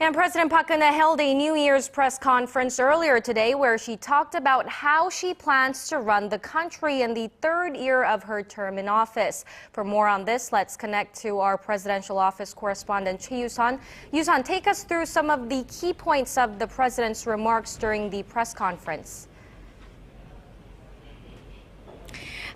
And President Park Geun-hye held a New Year's press conference earlier today where she talked about how she plans to run the country in the third year of her term in office. For more on this, let's connect to our presidential office correspondent Choi You-sun. You-sun, take us through some of the key points of the president's remarks during the press conference.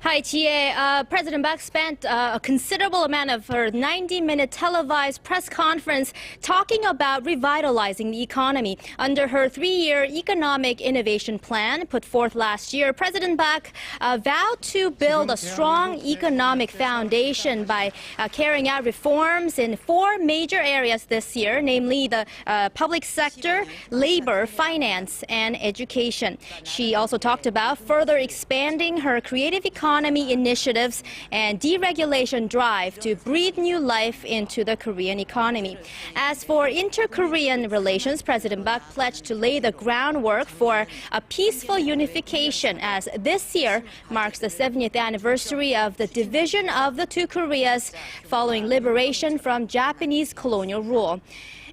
Hi, Chie. President Park spent a considerable amount of her 90-minute televised press conference talking about revitalizing the economy. Under her three-year economic innovation plan put forth last year, President Park vowed to build a strong economic foundation by carrying out reforms in four major areas this year, namely the public sector, labor, finance, and education. She also talked about further expanding her creative economy initiatives and deregulation drive to breathe new life into the Korean economy. As for inter-Korean relations, President Park pledged to lay the groundwork for a peaceful unification as this year marks the 70th anniversary of the division of the two Koreas following liberation from Japanese colonial rule.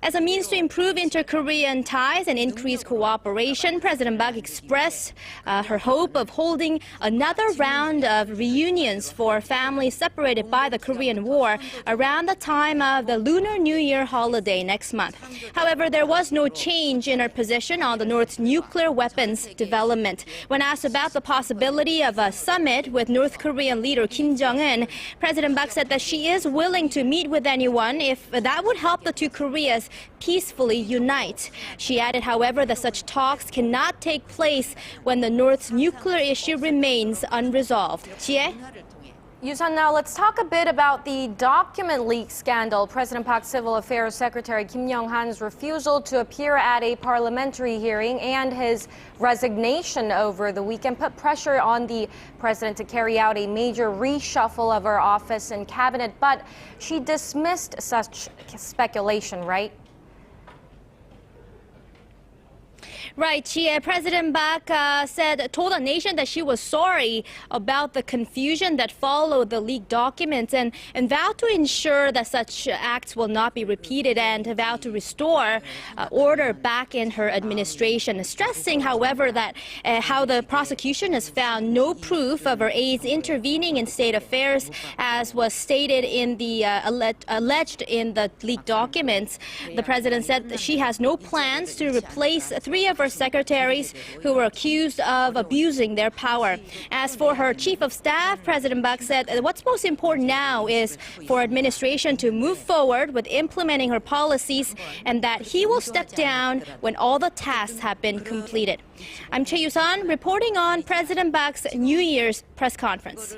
As a means to improve inter-Korean ties and increase cooperation, President Park expressed her hope of holding another round of reunions for families separated by the Korean War around the time of the Lunar New Year holiday next month. However, there was no change in her position on the North's nuclear weapons development. When asked about the possibility of a summit with North Korean leader Kim Jong-un, President Park said that she is willing to meet with anyone if that would help the two Koreas peacefully unite. She added, however, that such talks cannot take place when the North's nuclear issue remains unresolved. Chie? You-sun, now let's talk a bit about the document leak scandal. President Park's Civil Affairs Secretary Kim Young-han's refusal to appear at a parliamentary hearing and his resignation over the weekend put pressure on the president to carry out a major reshuffle of her office and cabinet, but she dismissed such speculation, right? Right, President Park told the nation that she was sorry about the confusion that followed the leaked documents and vowed to ensure that such acts will not be repeated and vowed to restore order back in her administration, stressing, however, that how the prosecution has found no proof of her aides intervening in state affairs, as was stated in the alleged in the leaked documents. The president said that she has no plans to replace three of her secretaries who were accused of abusing their power. As for her chief of staff, President Park said that what's most important now is for administration to move forward with implementing her policies and that he will step down when all the tasks have been completed. I'm Choi You-sun reporting on President Park's New Year's press conference.